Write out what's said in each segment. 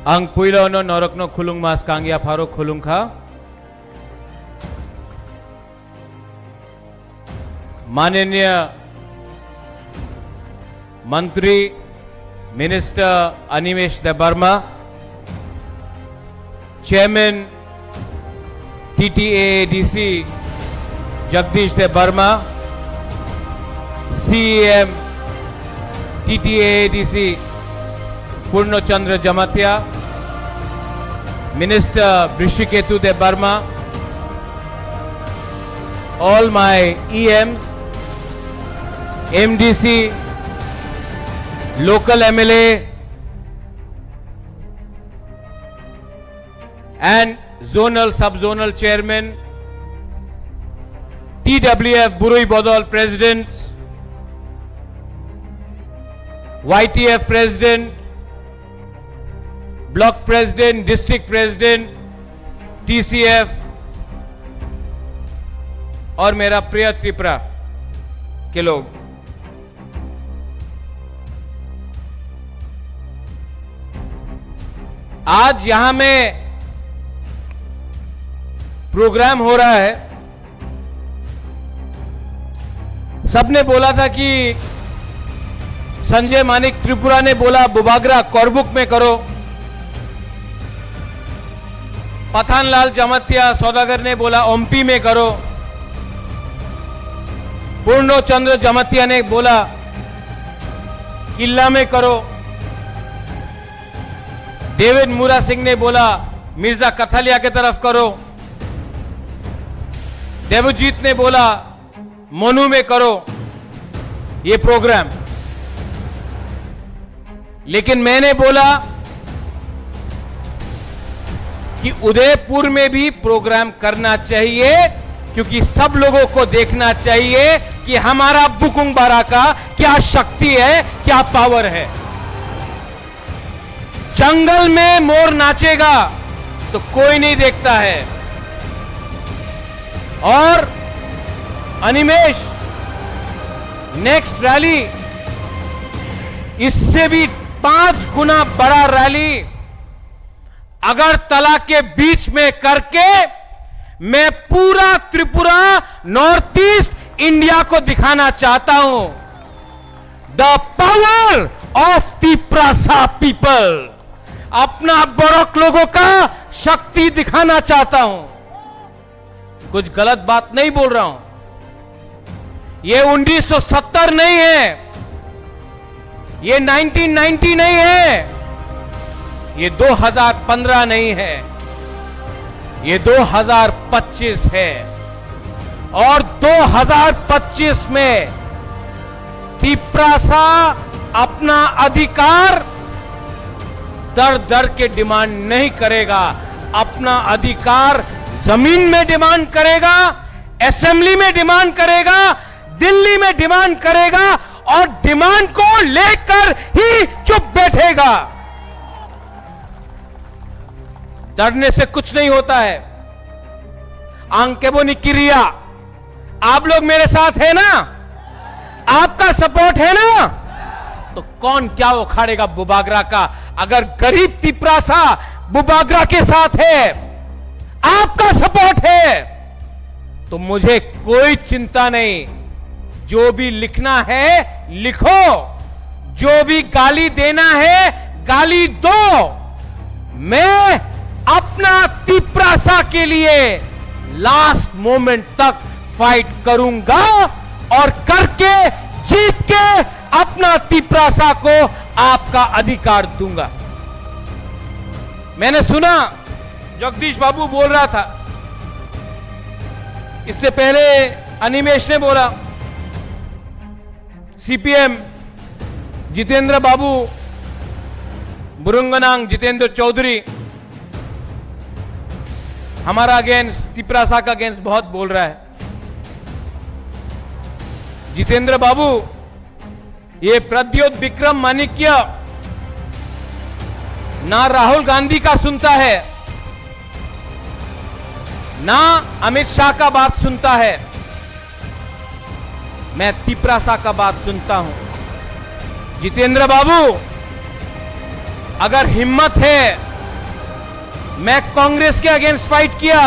Ang puilo no norok no khulung mas kangya pharo khulung kha. माननीय मंत्री minister Animesh Debbarma, chairman TTADC Jagdish Debbarma, CM TTADC Purnachandra Jamatia, minister Rishiketu Debbarma, all my EMs, MDC, local MLA and zonal sub-zonal chairman, TWF Burui Bodol president, YTF president, block president, district president, TCF और मेरा प्रिय त्रिपुरा के लोग, आज यहां में प्रोग्राम हो रहा है। सबने बोला था कि संजय मानिक त्रिपुरा ने बोला बुबागरा कोरबुक में करो, पठानलाल जमातिया सौदागर ने बोला ओमपी में करो, पूर्णचंद्र जमातिया ने बोला किला में करो, डेविड मुरा सिंह ने बोला मिर्जा कथलिया की तरफ करो, देवजीत ने बोला मोनू में करो ये प्रोग्राम। लेकिन मैंने बोला कि उदयपुर में भी प्रोग्राम करना चाहिए, क्योंकि सब लोगों को देखना चाहिए कि हमारा बुकुंग बारा का क्या शक्ति है, क्या पावर है। जंगल में मोर नाचेगा तो कोई नहीं देखता है, और अनिमेश नेक्स्ट रैली इससे भी 5 गुना बड़ा रैली अगरतला के बीच में करके मैं पूरा त्रिपुरा नॉर्थ ईस्ट इंडिया को दिखाना चाहता हूं। The power of Tripura people, अपना बोरक लोगों का शक्ति दिखाना चाहता हूं। कुछ गलत बात नहीं बोल रहा हूं। ये 1970 नहीं है, ये 1990 नहीं है, ये 2015 नहीं है, ये 2025 है। और 2025 में त्रिपुरा अपना अधिकार दर दर के डिमांड नहीं करेगा, अपना अधिकार जमीन में डिमांड करेगा, असेंबली में डिमांड करेगा, दिल्ली में डिमांड करेगा, और डिमांड को लेकर ही चुप बैठेगा। डरने से कुछ नहीं होता है। आंकेबोनी क्रिया, आप लोग मेरे साथ है ना, आपका सपोर्ट है ना, तो कौन क्या उखाड़ेगा बुबागरा का। अगर गरीब त्रिपुरा बुबागरा के साथ है, आपका सपोर्ट है, तो मुझे कोई चिंता नहीं। जो भी लिखना है लिखो, जो भी गाली देना है गाली दो। मैं अपना त्रिपुरा के लिए लास्ट मोमेंट तक फाइट करूंगा, और करके जीत के अपना त्रिपुरा को आपका अधिकार दूंगा। मैंने सुना जगदीश बाबू बोल रहा था, इससे पहले अनिमेश ने बोला, सीपीएम जितेंद्र बाबू, बुरुंगनांग जितेंद्र चौधरी हमारा अगेंस्ट त्रिपुरा का अगेंस्ट बहुत बोल रहा है। जितेंद्र बाबू, ये प्रद्योत विक्रम माणिक्य ना राहुल गांधी का सुनता है, ना अमित शाह का बात सुनता है, मैं त्रिपुरा का बात सुनता हूं। जितेंद्र बाबू, अगर हिम्मत है मैं कांग्रेस के अगेंस्ट फाइट किया,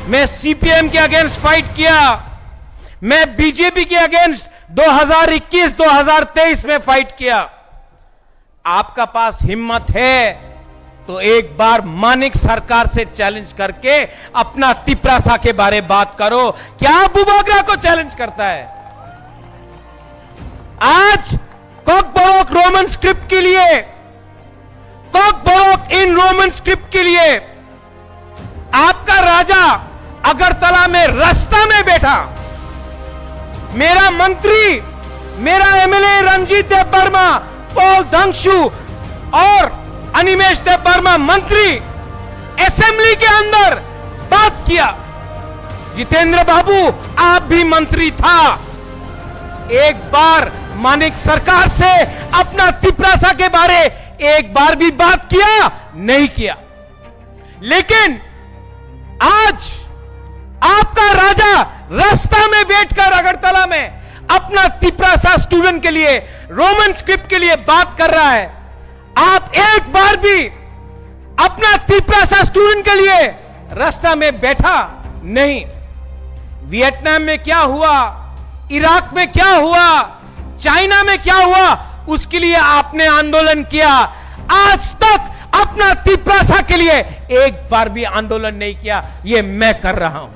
मैं सीपीएम के अगेंस्ट फाइट किया, मैं बीजेपी के अगेंस्ट 2021-2023 में फाइट किया। आपका पास हिम्मत है तो एक बार मानिक सरकार से चैलेंज करके अपना तिपरासा के बारे बात करो। क्या बुबागरा को चैलेंज करता है? आज कॉकबोरोक रोमन स्क्रिप्ट के लिए, कॉकबोरोक इन रोमन स्क्रिप्ट के लिए आपका राजा अगरतला में रास्ता में बैठा, मेरा मंत्री, मेरा एमएलए रंजीत देव वर्मा, पॉल धंगशू और अनिमेश देव वर्मा मंत्री असेंबली के अंदर बात किया। जितेंद्र बाबू आप भी मंत्री था, एक बार मानिक सरकार से अपना तिपरासा के बारे एक बार भी बात किया? नहीं किया। लेकिन आज आपका राजा रास्ता में बैठकर अगरतला में अपना तिपरासा स्टूडेंट के लिए, रोमन स्क्रिप्ट के लिए बात कर रहा है। आप एक बार भी अपना तिपरासा स्टूडेंट के लिए रास्ता में बैठा नहीं। वियतनाम में क्या हुआ, इराक में क्या हुआ, चाइना में क्या हुआ, उसके लिए आपने आंदोलन किया। आज तक अपना तिपरासा के लिए एक बार भी आंदोलन नहीं किया। यह मैं कर रहा हूं।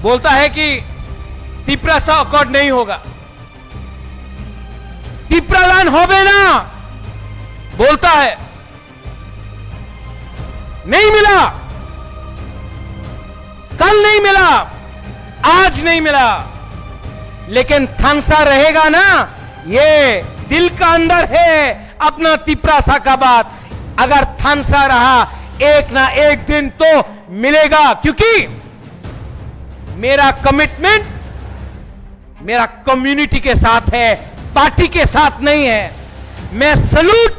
बोलता है कि तिपरासा अकॉर्ड नहीं होगा, तिपरालान होबे ना, बोलता है। नहीं मिला, कल नहीं मिला, आज नहीं मिला, लेकिन थानसा रहेगा ना। ये दिल का अंदर है अपना तिपरासा का बात। अगर थानसा रहा एक ना एक दिन तो मिलेगा, क्योंकि मेरा कमिटमेंट मेरा कम्युनिटी के साथ है, पार्टी के साथ नहीं है। मैं सलूट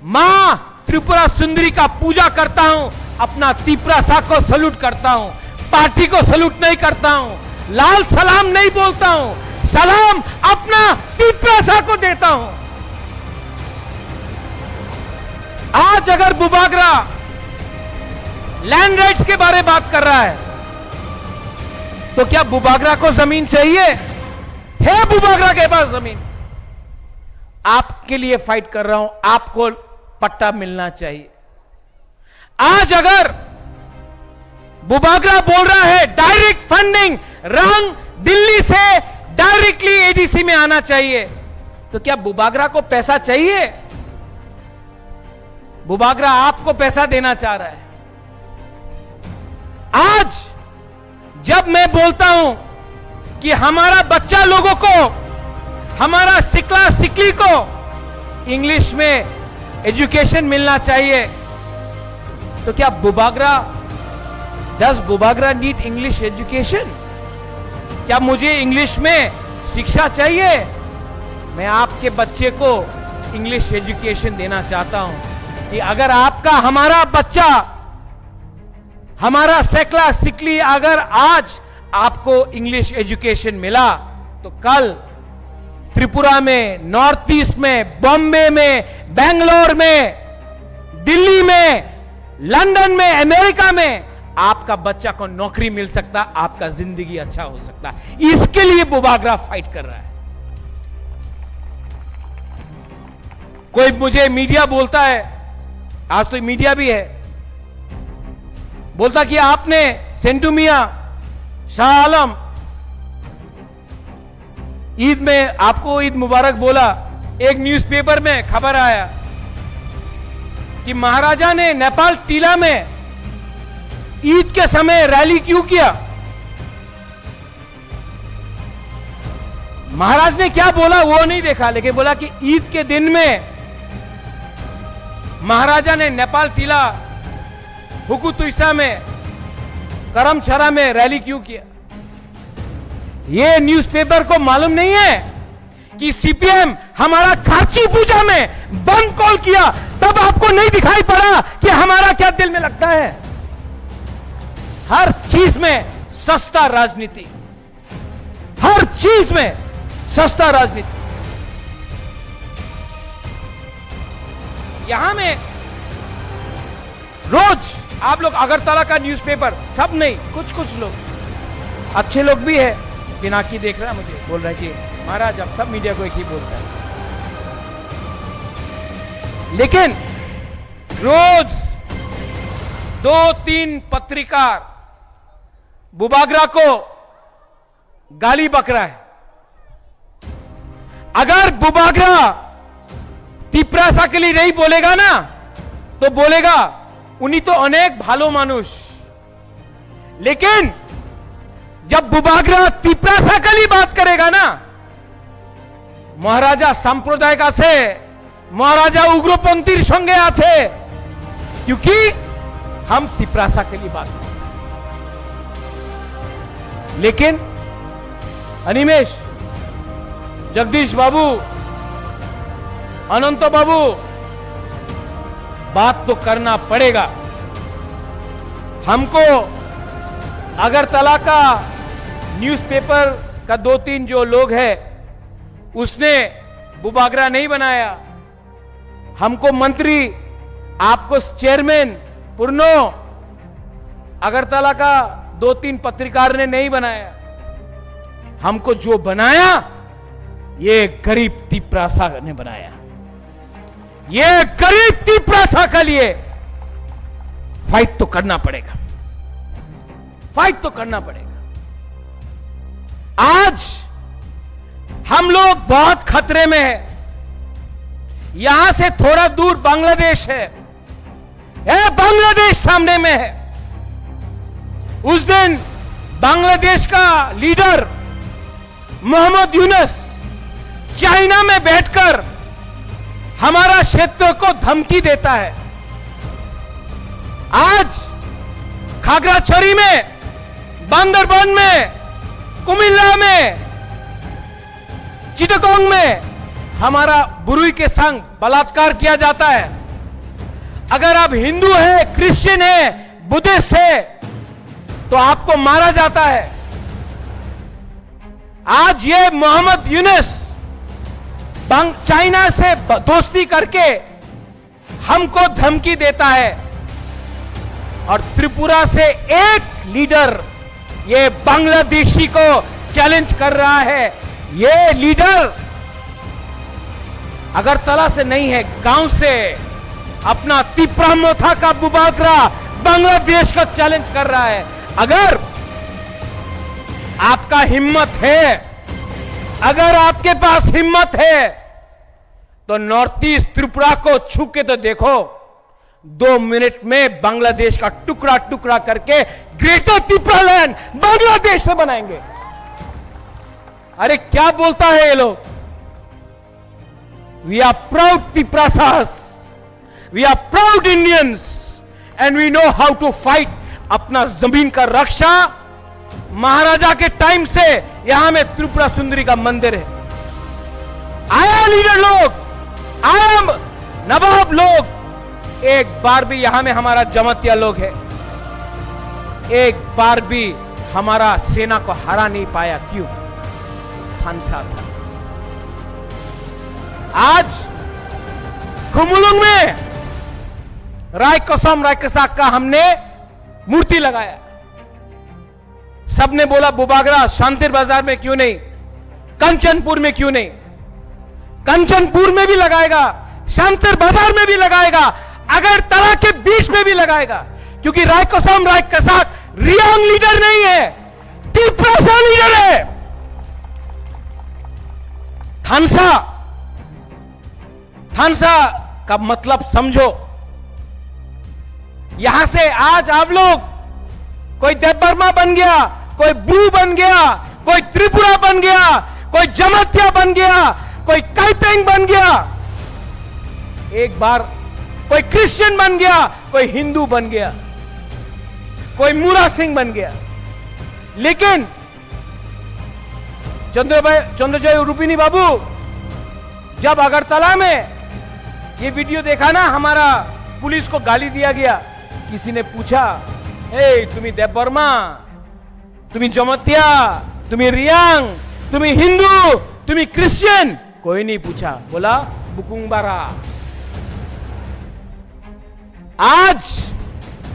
मां त्रिपुरा सुंदरी का पूजा करता हूं, अपना तिपरासा को सलूट करता हूं, पार्टी को सलूट नहीं करता हूं, लाल सलाम नहीं बोलता हूं, सलाम अपना तिपरासा को देता हूं। आज अगर बुबागरा लैंड राइट्स के बारे में बात कर रहा है तो क्या बुबागरा को जमीन चाहिए? है बुबागरा के पास जमीन। आपके लिए फाइट कर रहा हूं, आपको पट्टा मिलना चाहिए। आज अगर बुबागरा बोल रहा है डायरेक्ट फंडिंग रंग दिल्ली से डायरेक्टली एडीसी में आना चाहिए, तो क्या बुबागरा को पैसा चाहिए? बुबागरा आपको पैसा देना चाह रहा है। आज जब मैं बोलता हूं कि हमारा बच्चा लोगों को, हमारा सिकला सिकली को इंग्लिश में एजुकेशन मिलना चाहिए, तो क्या does Bubagra need English education? क्या मुझे इंग्लिश में शिक्षा चाहिए? मैं आपके बच्चे को इंग्लिश एजुकेशन देना चाहता हूं कि अगर आपका, हमारा बच्चा, हमारा सेकला सिकली अगर आज आपको इंग्लिश एजुकेशन मिला तो कल त्रिपुरा में, नॉर्थ ईस्ट में, बॉम्बे में, बेंगलोर में, दिल्ली में, लंदन में, अमेरिका में आपका बच्चा को नौकरी मिल सकता, आपका जिंदगी अच्छा हो सकता। इसके लिए बुबागरा फाइट कर रहा है। कोई मुझे मीडिया बोलता है, आज तो मीडिया भी है, बोलता कि आपने सेंटू मियां, शाह आलम ईद में आपको ईद मुबारक बोला। एक न्यूज़पेपर में खबर आया कि महाराजा ने नेपाल टीला में ईद के समय रैली क्यों किया? महाराज ने क्या बोला वो नहीं देखा, लेकिन बोला कि ईद के दिन में महाराजा ने नेपाल टीला, हुकुतुइसा में, करमछरा में रैली क्यों किया? ये न्यूज़पेपर को मालूम नहीं है कि सीपीएम हमारा खाची पूजा में बंद कॉल किया, तब आपको नहीं दिखाई पड़ा कि हमारा क्या दिल में लगता है? हर चीज में सस्ता राजनीति, हर चीज में सस्ता राजनीति। यहां में रोज आप लोग अगरतला का न्यूज़पेपर, सब नहीं, कुछ कुछ लोग अच्छे लोग भी है, पिनाकी देख रहा है मुझे, बोल रहा है कि महाराज अब सब मीडिया को एक ही बोलता है, लेकिन रोज 2-3 पत्रकार बुबागरा को गाली बक रहा है। अगर बुबागरा तिप्रासा के लिए नहीं बोलेगा ना, तो बोलेगा उन्हीं तो अनेक भालो मानुष, लेकिन जब बुबागरा तिप्रासा के लिए बात करेगा ना, महाराजा सांप्रदायिक आछे, महाराजा उग्रपंथीर संगे आछे, क्योंकि हम तिप्रासा के लिए बात करते हैं। लेकिन अनिमेश, जगदीश बाबू, अनंत बाबू, बात तो करना पड़ेगा हमको। अगरतला का न्यूज़पेपर का 2-3 जो लोग हैं, उसने बुबागरा नहीं बनाया। हमको मंत्री, आपको चेयरमैन पुरनो, अगरतला का 2-3 पत्रकार ने नहीं बनाया। हमको जो बनाया, ये गरीब तिप्रासा ने बनाया। ये गरीब तिप्रासा के लिए फाइट तो करना पड़ेगा, फाइट तो करना पड़ेगा। आज हम लोग बहुत खतरे में है। यहां से थोड़ा दूर बांग्लादेश है, बांग्लादेश सामने में है। उस दिन बांग्लादेश का लीडर मोहम्मद यूनुस चाइना में बैठकर हमारा क्षेत्र को धमकी देता है। आज खागराछड़ी में, बांदरबान में, कुमिल्ला में, चिटगोंग में हमारा बुरुई के संग बलात्कार किया जाता है। अगर आप हिंदू है, क्रिश्चियन है, बुद्धिस्ट है, तो आपको मारा जाता है। आज ये मोहम्मद यूनुस चाइना से दोस्ती करके हमको धमकी देता है, और त्रिपुरा से एक लीडर ये बांग्लादेशी को चैलेंज कर रहा है। ये लीडर अगरतला से नहीं है, गांव से, अपना तिप्रामोथा का बुबागरा बांग्लादेश का चैलेंज कर रहा है। अगर आपका हिम्मत है, अगर आपके पास हिम्मत है, तो नॉर्थ ईस्ट त्रिपुरा को छू के तो देखो। 2 मिनट में बांग्लादेश का टुकड़ा टुकड़ा करके ग्रेटर त्रिपुरा लैंड बांग्लादेश से बनाएंगे। अरे क्या बोलता है ये लोग? We are proud Tiprasas, we are proud Indians, and we know how to fight. अपना जमीन का रक्षा, महाराजा के टाइम से यहां में त्रिपुरा सुंदरी का मंदिर है। आया लीडर लोग, आया नवाब लोग, एक बार भी यहां में हमारा जमतिया लोग है, एक बार भी हमारा सेना को हरा नहीं पाया। क्यों? थानसा था। आज खुमुलुंग में रायकसम रायकसाक का हमने मूर्ति लगाया। सबने बोला बुबागरा शांतिर बाजार में क्यों नहीं, कंचनपुर में क्यों नहीं? कंचनपुर में भी लगाएगा, शांतिर बाजार में भी लगाएगा, अगरतला के बीच में भी लगाएगा, क्योंकि रायकसम रायकसाक रियांग लीडर नहीं है, तिप्रासा लीडर है। थानसा का मतलब समझो। यहां से आज आप लोग, कोई देवबर्मा बन गया, कोई ब्रू बन गया, कोई त्रिपुरा बन गया, कोई जमतिया बन गया, कोई काइपेंग बन गया, एक बार कोई क्रिश्चियन बन गया, कोई हिंदू बन गया, कोई मूरा सिंह बन गया। लेकिन चंद्रजय उरुपिनी बाबू, जब अगरतला में ये वीडियो देखा ना, हमारा पुलिस को गाली दिया गया, किसी ने पूछा, ए तुम्ही देवबर्मा, तुम्ही जमतिया, तुम्ही रियांग, तुम्ही हिंदू, तुम्ही क्रिश्चियन? कोई नहीं पूछा, बोला बुकुंबारा। আজ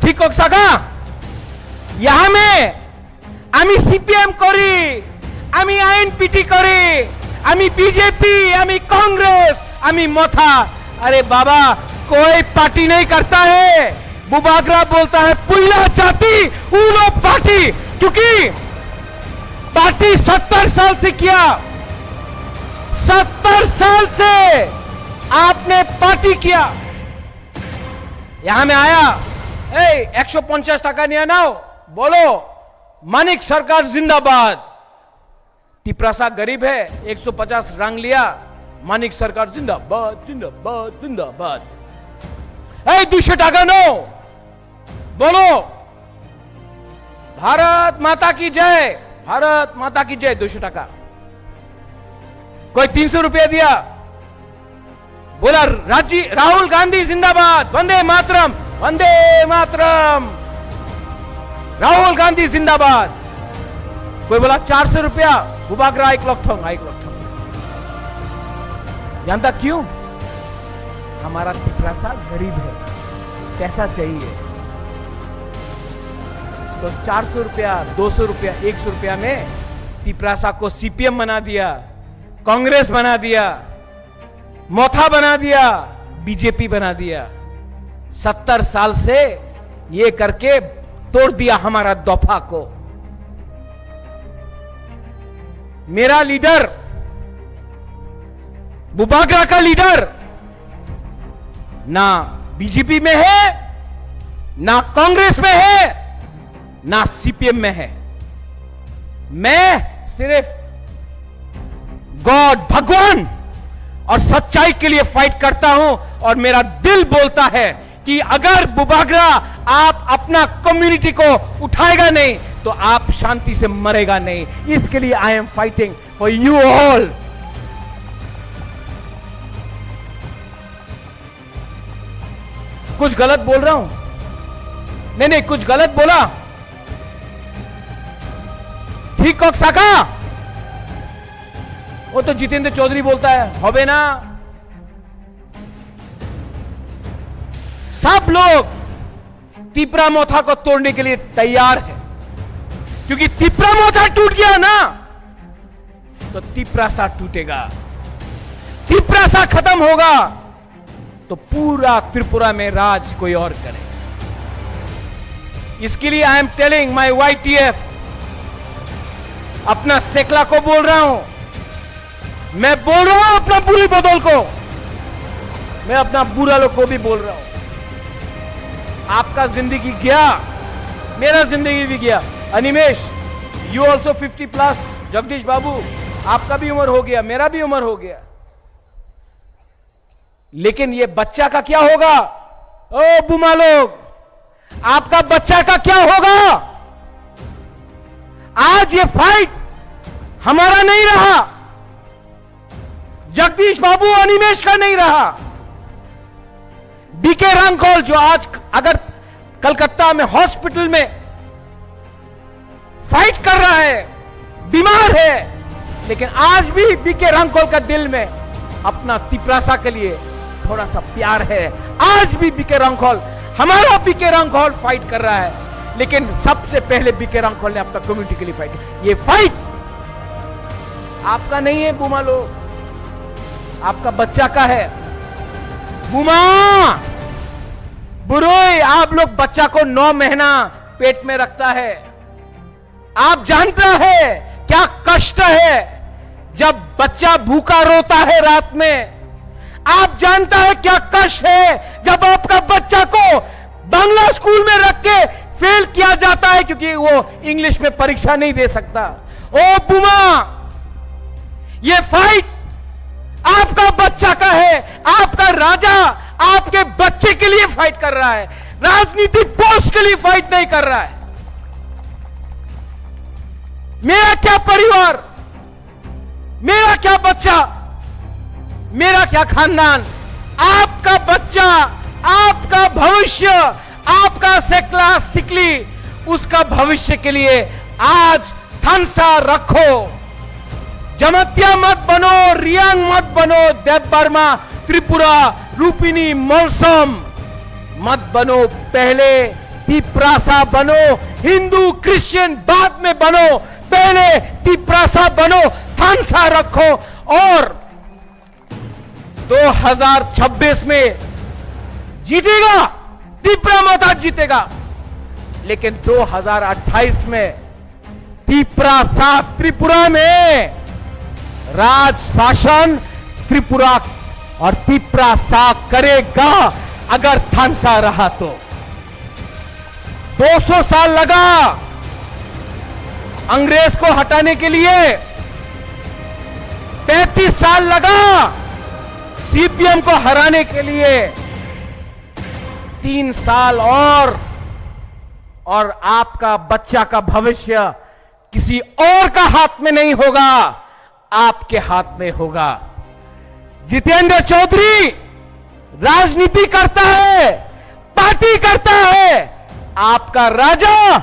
ঠিক থাকা ইয়ামে আমি সিপিএম করি, আমি আইএনপিটি করি, আমি বিজেপি, আমি कांग्रेस, আমি मथा। अरे बाबा कोई पार्टी नहीं करता है। बुबागरा बोलता है पुल्ला जाति उनो पार्टी, क्योंकि पार्टी 70 साल से किया, 70 साल से आपने पार्टी किया। यहां में आया 150 টাকা নিয়ে নাও, बोलो मानिक सरकार जिंदाबाद। टिपरासा गरीब है, 150 रंग लिया, मानिक सरकार जिंदाबाद जिंदाबाद जिंदाबाद। 200 টাকা नो, बोलो भारत माता की जय, भारत माता की जय। 200 টাকা। कोई 300 रुपया दिया, बोला राहुल गांधी जिंदाबाद, वंदे मातरम, वंदे मातरम, राहुल गांधी जिंदाबाद। कोई बोला 400 रुपया, बुबागरा 1 लाख थोंग, 1 लाख थोंग। जानता क्यों? हमारा टिपरासा गरीब है, पैसा चाहिए। तो 400 रुपया, 200 रुपया, 100 रुपया में टिपरासा को सीपीएम बना दिया, कांग्रेस बना दिया, मोथा बना दिया, बीजेपी बना दिया। 70 साल से ये करके तोड़ दिया हमारा दफा को। मेरा लीडर, बुबागरा का लीडर ना बीजेपी में है, ना कांग्रेस में है, ना सीपीएम में है। मैं सिर्फ गॉड, भगवान और सच्चाई के लिए फाइट करता हूं। और मेरा दिल बोलता है कि अगर बुबागरा आप अपना कम्युनिटी को उठाएगा नहीं तो आप शांति से मरेगा नहीं। इसके लिए I am fighting for you all. कुछ गलत बोल रहा हूं? नहीं, कुछ गलत बोला? ठीक कौक साका? वो तो जितेंद्र चौधरी बोलता है, होबे ना। सब लोग तिपरा मोथा को तोड़ने के लिए तैयार है, क्योंकि तिपरा मोथा टूट गया ना तो तिपरासा टूटेगा। तिपरासा खत्म होगा तो पूरा त्रिपुरा में राज कोई और करे। इसके लिए I am telling my YTF, अपना सेकला को बोल रहा हूं, मैं बोल रहा हूं अपना बुरी बदल को, मैं अपना बुरा लोग को भी बोल रहा हूं। आपका जिंदगी गया, मेरा जिंदगी भी गया। Animesh, you also 50+। जगदीश बाबू, आपका भी उम्र हो गया, मेरा भी उम्र हो गया। लेकिन ये बच्चा का क्या होगा? ओ बुमा लोग, आपका बच्चा का क्या होगा? आज ये फाइट हमारा नहीं रहा, जगदीश बाबू अनिमेश का नहीं रहा। बीके रंगखोल जो आज अगर कलकत्ता में हॉस्पिटल में फाइट कर रहा है, बीमार है, लेकिन आज भी बीके रंगखोल का दिल में अपना तिपरासा के लिए थोड़ा सा प्यार है। आज भी बीके रंगखोल, हमारा बीके रंगखोल फाइट कर रहा है, लेकिन सबसे पहले बीके रंगखोल ने अपना कम्युनिटी के लिए फाइट किया। ये फाइट आपका नहीं है बुमा लोग, आपका बच्चा का है। बुमा बुरोई, आप लोग बच्चा को 9 महीना पेट में रखता है। आप जानता है क्या कष्ट है जब बच्चा भूखा रोता है रात में। आप जानता है क्या कष्ट है जब आपका बच्चा को बांग्ला स्कूल में रख के फेल किया जाता है क्योंकि वो इंग्लिश में परीक्षा नहीं दे सकता। ओ बुमा, ये फाइट आपका बच्चा का है, आपका राजा आपके बच्चे के लिए फाइट कर रहा है, राजनीतिक पोस्ट के लिए फाइट नहीं कर रहा है। मेरा क्या परिवार, मेरा क्या बच्चा, मेरा क्या खानदान, आपका बच्चा, आपका भविष्य, आपका सेकला सिकली, उसका भविष्य के लिए आज थनसा रखो। जमतिया मत बनो, रियांग मत बनो, देव बर्मा, त्रिपुरा, रूपिनी, मौसम मत बनो, पहले तिपरासा बनो। हिंदू क्रिश्चियन बाद में बनो, पहले तिपरासा बनो, थानसा रखो। और 2026 में जीतेगा, तिपरा माता जीतेगा, लेकिन 2028 में तिपरासा त्रिपुरा में राज शासन त्रिपुरा और तिपरासा करेगा अगर थानसा रहा तो। 200 साल लगा अंग्रेज को हटाने के लिए, 33 साल लगा सीपीएम को हराने के लिए, 3 साल और आपका बच्चा का भविष्य किसी और का हाथ में नहीं होगा, आपके हाथ में होगा। जितेंद्र चौधरी राजनीति करता है, पार्टी करता है, आपका राजा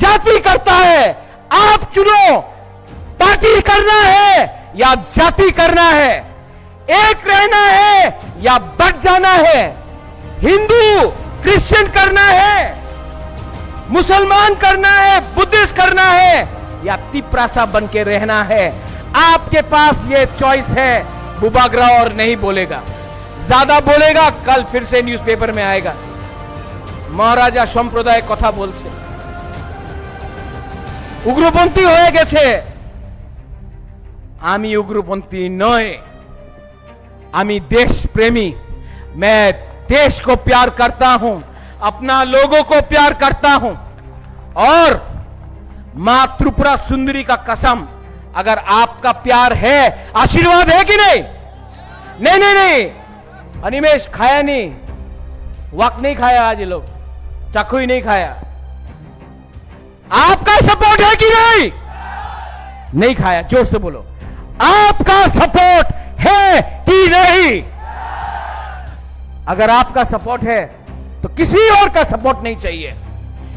जाति करता है। आप चुनो, पार्टी करना है या जाति करना है, एक रहना है या बट जाना है, हिंदू क्रिश्चियन करना है, मुसलमान करना है, बुद्धिस्ट करना है या तिपरासा बन के रहना है। आपके पास ये चॉइस है। बुबागरा और नहीं बोलेगा, ज्यादा बोलेगा कल फिर से न्यूज़पेपर में आएगा महाराजा সম্প্রদায় কথা বলছে, उग्रपंथी হয়ে গেছে। আমি उग्रपंथी নয়, আমি देश प्रेमी। मैं देश को प्यार करता हूं, अपना लोगों को प्यार करता हूं। और मां त्रिपुरा सुंदरी का कसम, अगर आपका प्यार है, आशीर्वाद है कि नहीं? नहीं नहीं नहीं, अनिमेश खाया नहीं, वक्त नहीं खाया, आज ये लोग चाकू ही नहीं खाया। आपका सपोर्ट है कि नहीं? नहीं खाया, जोर से बोलो, आपका सपोर्ट है कि नहीं? अगर आपका सपोर्ट है तो किसी और का सपोर्ट नहीं चाहिए,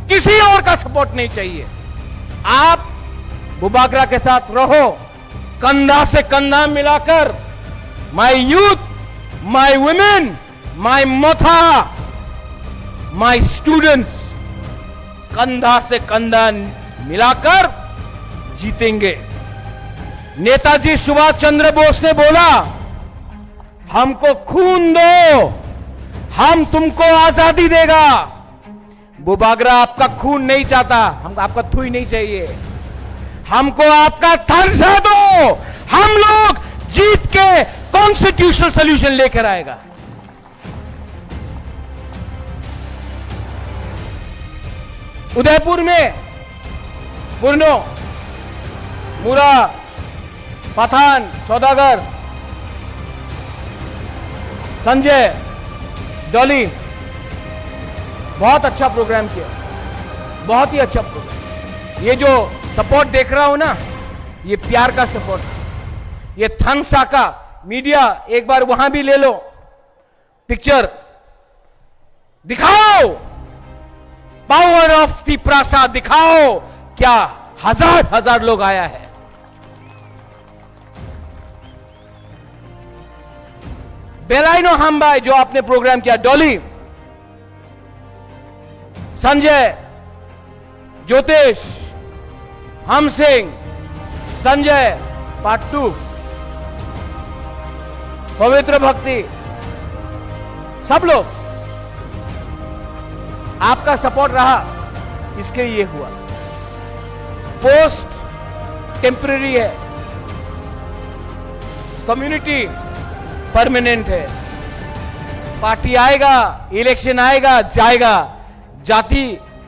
किसी और का सपोर्ट नहीं चाहिए। आप बुबागरा के साथ रहो, कंधा से कंधा मिलाकर। My youth, my women, my मथा, माय स्टूडेंट्स, कंधा से कंधा मिलाकर जीतेंगे। नेताजी सुभाष चंद्र बोस ने बोला, हमको खून दो, हम तुमको आजादी देगा। बुबागरा आपका खून नहीं चाहता, हमको आपका थूई नहीं चाहिए, हमको आपका थानसा दो। हम लोग जीत के कॉन्स्टिट्यूशनल सोल्यूशन लेकर आएगा। उदयपुर में पूर्णो, मुरा, पठान, सौदागर, संजय, डॉली, बहुत अच्छा प्रोग्राम किया, बहुत ही अच्छा प्रोग्राम। ये जो सपोर्ट देख रहा हूं ना, ये प्यार का सपोर्ट, ये थानसा का। मीडिया एक बार वहां भी ले लो, पिक्चर दिखाओ, पावर ऑफ तिपरासा दिखाओ। क्या हजार हजार लोग आया है। बेलाइनो हम्बाई जो आपने प्रोग्राम किया, डॉली, संजय, ज्योतिष, हम सिंह, संजय, पार्ट 2, पवित्र भक्ति, सब लोग आपका सपोर्ट रहा, इसके लिए हुआ। पोस्ट टेम्पररी है, कम्युनिटी परमानेंट है। पार्टी आएगा, इलेक्शन आएगा, जाएगा। जाति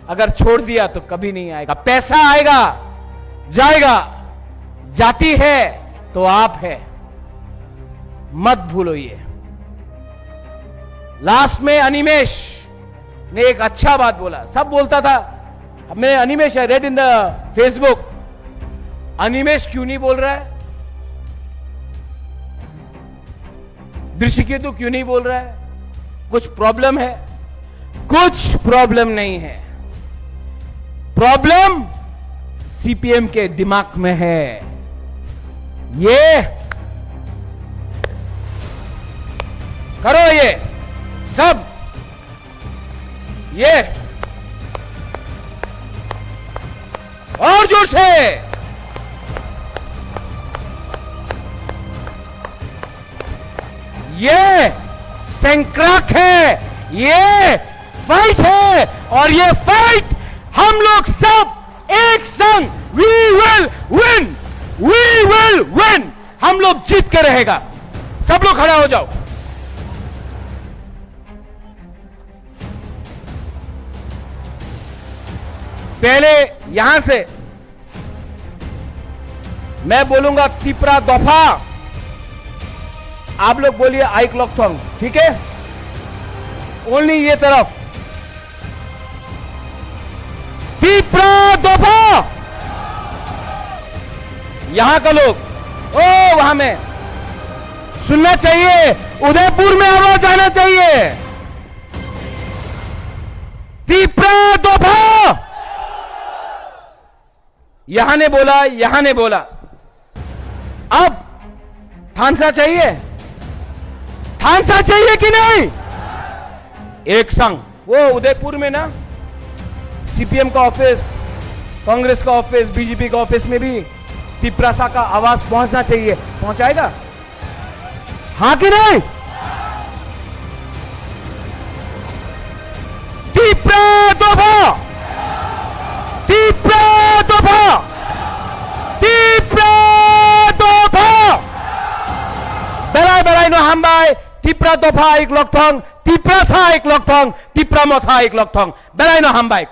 अगर छोड़ दिया तो कभी नहीं आएगा। पैसा आएगा, जाएगा। जाति है तो आप है, मत भूलो ये। लास्ट में अनिमेश ने एक अच्छा बात बोला, सब बोलता था, मैं Animesh I read in the Facebook, Animesh क्यों नहीं बोल रहा है, दृश्यकेतु क्यों नहीं बोल रहा है, कुछ प्रॉब्लम है? कुछ प्रॉब्लम नहीं है। प्रॉब्लम सीपीएम के दिमाग में है। ये करो, ये सब ये और जोर से, ये संक्रांत है, ये फाइट है, और ये फाइट हम लोग सब एक संग we will win, we will win, हम लोग जीत के रहेगा। सब लोग खड़ा हो जाओ। पहले यहां से मैं बोलूंगा तिपरा दफा, आप लोग बोलिए आई क्लॉक थॉन्ग, ठीक है? ओनली ये तरफ तिपरा दफा, यहां का लोग ओ वहां में सुनना चाहिए, उदयपुर में आवाज आना चाहिए। तिपरा दफा, यहां ने बोला, यहां ने बोला, अब थानसा चाहिए, थानसा चाहिए कि नहीं? एक संग वो उदयपुर में ना सीपीएम का ऑफिस, कांग्रेस का ऑफिस, बीजेपी का ऑफिस में भी तिपरासा का आवाज पहुंचना चाहिए। पहुंचाएगा? हां कि नहीं? तिपरा दफा, तिपरा दफा, तिपरा दफा, बेलाय बेलाय नो हामबाय, तिपरा दफा एक लक थं, तिपरासा एक लक थं, तिपरा मथा एक लक थं, बेलाय नो हामबाय।